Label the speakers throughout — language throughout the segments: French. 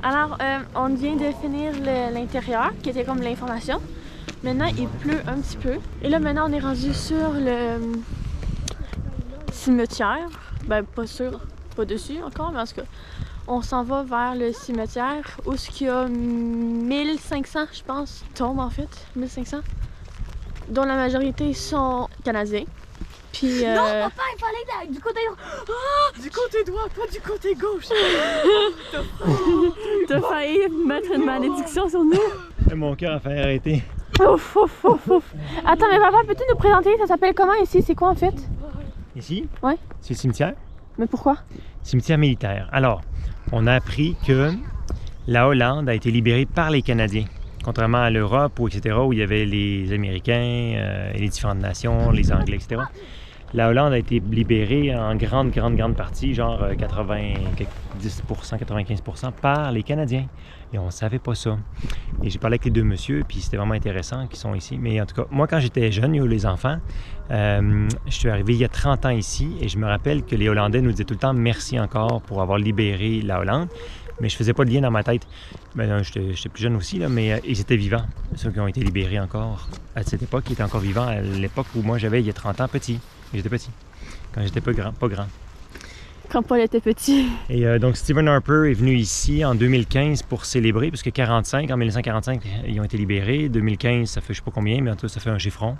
Speaker 1: Alors, on vient de finir l'intérieur, qui était comme l'information. Maintenant, il pleut un petit peu. Et là, maintenant, on est rendu sur le cimetière. Ben, pas sûr, pas dessus encore, mais en tout cas, on s'en va vers le cimetière où il y a 1500, je pense, tombes en fait, 1500, dont la majorité sont canadiens. Puis,
Speaker 2: Non, papa, il fallait du côté droit. Ah, du côté droit, pas du côté gauche.
Speaker 1: T'as failli mettre une malédiction sur nous.
Speaker 3: Mon cœur a failli arrêter.
Speaker 1: Ouf, ouf, ouf, ouf. Attends, mais papa, peux-tu nous présenter? Ça s'appelle comment ici? C'est quoi en fait?
Speaker 3: Ici?
Speaker 1: Ouais.
Speaker 3: C'est le cimetière.
Speaker 1: Mais pourquoi?
Speaker 3: Cimetière militaire. Alors, on a appris que la Hollande a été libérée par les Canadiens. Contrairement à l'Europe, etc., où il y avait les Américains et les différentes nations, les Anglais, etc. La Hollande a été libérée en grande partie, genre 90%, 95% par les Canadiens. Et on ne savait pas ça. Et j'ai parlé avec les deux messieurs, puis c'était vraiment intéressant qu'ils sont ici. Mais en tout cas, moi, quand j'étais jeune, les enfants, je suis arrivé il y a 30 ans ici, et je me rappelle que les Hollandais nous disaient tout le temps merci encore pour avoir libéré la Hollande. Mais je faisais pas de lien dans ma tête. Ben, j'étais plus jeune aussi, là, mais ils étaient vivants. Ceux qui ont été libérés encore à cette époque, ils étaient encore vivants à l'époque où moi j'avais il y a 30 ans petit. J'étais petit. Quand j'étais pas grand.
Speaker 1: Quand Paul était petit.
Speaker 3: Et donc Stephen Harper est venu ici en 2015 pour célébrer, parce que 45, en 1945, ils ont été libérés. 2015, ça fait je sais pas combien, mais en tout cas, ça fait un chiffron.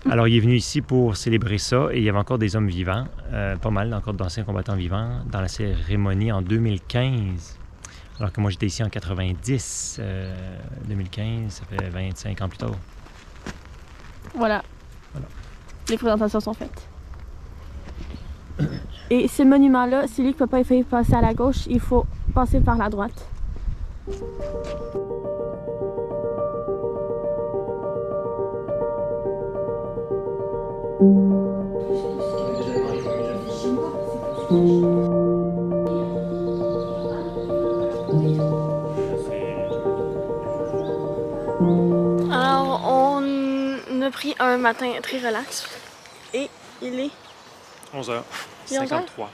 Speaker 3: Alors, il est venu ici pour célébrer ça, et il y avait encore des hommes vivants, pas mal, encore d'anciens combattants vivants, dans la cérémonie en 2015. Alors que moi, j'étais ici en 90. 2015, ça fait 25 ans plus tard.
Speaker 1: Voilà. Les présentations sont faites. Et ce monument-là, c'est lui que papa a failli passer à la gauche, il faut passer par la droite. Alors, on a pris un matin très relax et il est
Speaker 3: 11h53.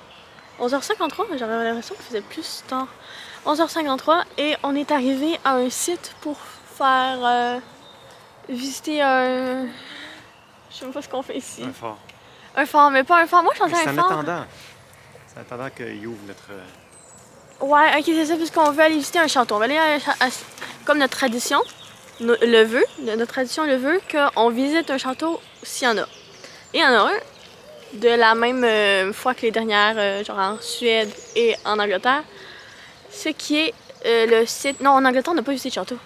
Speaker 1: 11h53, j'avais l'impression qu'il faisait plus tard. 11h53 et on est arrivé à un site pour faire visiter un... Je sais même pas ce qu'on fait ici.
Speaker 3: Un phare.
Speaker 1: Un phare, mais pas un phare. Moi, je pensais un phare.
Speaker 3: C'est en attendant qu'il ouvre notre...
Speaker 1: Ouais, ok, c'est ça, puisqu'on veut aller visiter un château. On va aller comme notre tradition, notre tradition le veut, qu'on visite un château s'il y en a. Et il y en a un de la même fois que les dernières, genre en Suède et en Angleterre. Ce qui est le site... Non, en Angleterre, on n'a pas visité de château.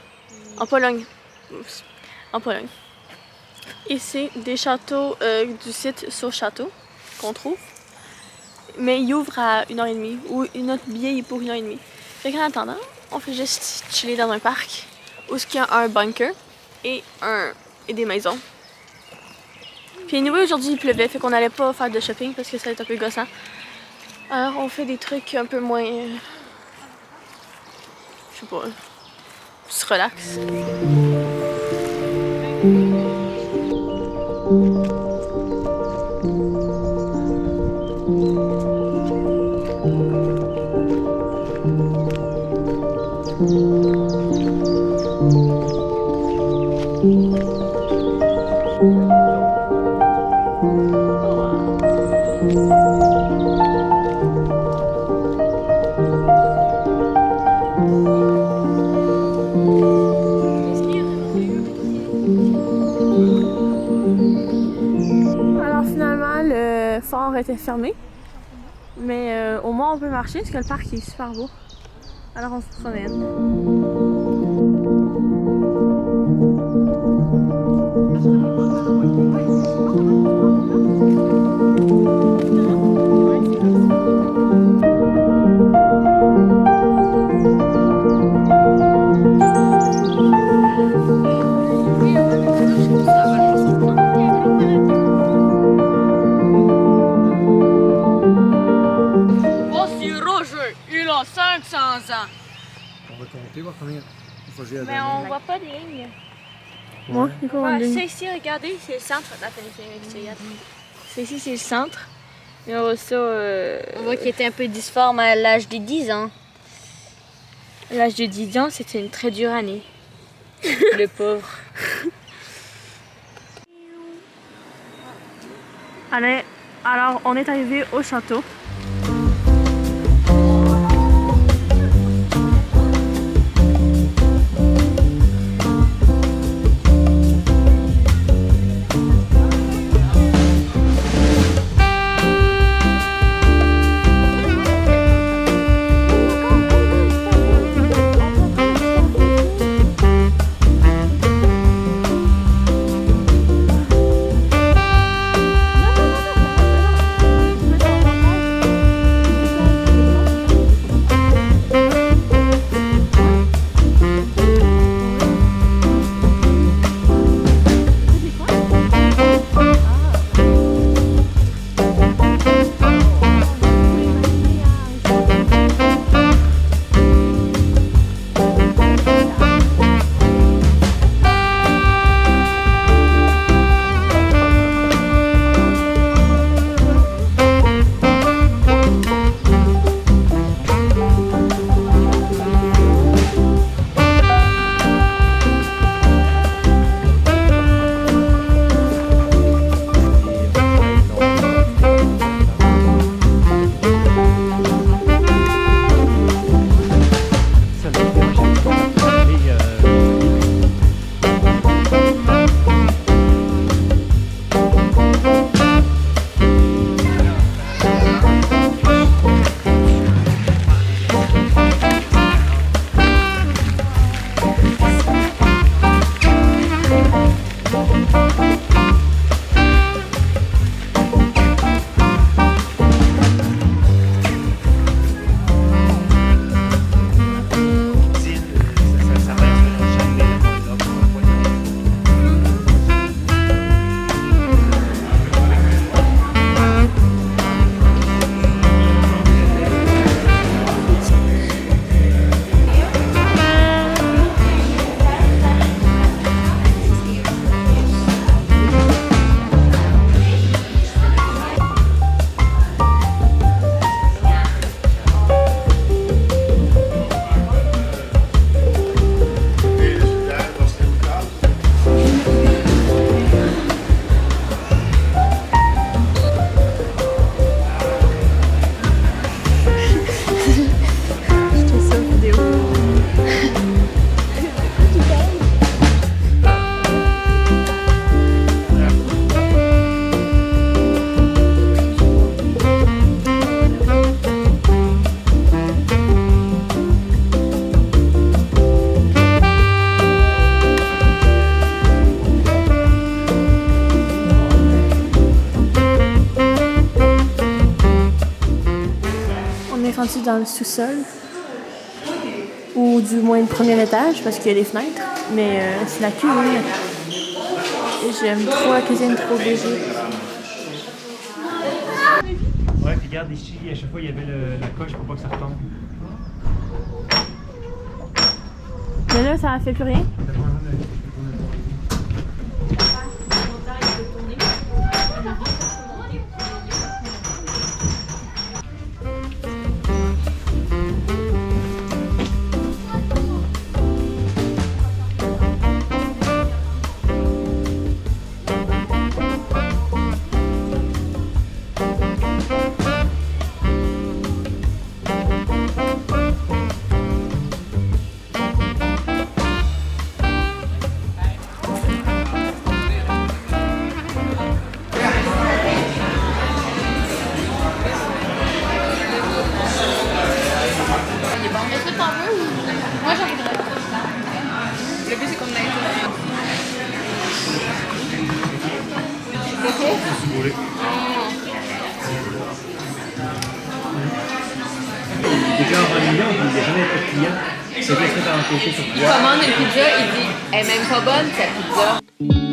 Speaker 1: En Pologne. Oups. En Pologne. Et c'est des châteaux du site sur château qu'on trouve. Mais il ouvre à 1h30 ou notre billet est pour 1h30. Fait qu'en attendant, on fait juste chiller dans un parc où il y a un bunker et des maisons. Puis anyway, aujourd'hui il pleuvait, fait qu'on n'allait pas faire de shopping parce que ça va être un peu gossant. Alors on fait des trucs un peu moins... je sais pas... on se relaxe. Alors finalement, le phare était fermé, mais au moins on peut marcher parce que le parc est super beau. Alors on se promène.
Speaker 2: Voici Roger, il a 500 ans.
Speaker 4: On va compter, voir combien il faut gérer.
Speaker 1: Mais on voit pas de ligne.
Speaker 4: Ouais.
Speaker 1: C'est ici, regardez, c'est le centre. C'est ici, c'est le centre. Et après ça,
Speaker 5: On voit qu'il était un peu difforme à l'âge des 10 ans.
Speaker 1: l'âge de 10 ans, c'était une très dure année. Le pauvre. Allez, alors on est arrivé au château. Dans le sous-sol, ou du moins le premier étage parce qu'il y a des fenêtres, mais c'est la cuisine. J'aime trop la cuisine, trop léger.
Speaker 3: Ouais, puis regarde ici, à chaque fois il y avait la coche pour pas que ça retombe.
Speaker 1: Mais là, ça fait plus rien.
Speaker 3: Déjà en réunion, il n'y a jamais pas de client. C'est vrai que c'est en côté sur toi.
Speaker 5: Il commande une pizza, il dit « Elle est même pas bonne, cette pizza ».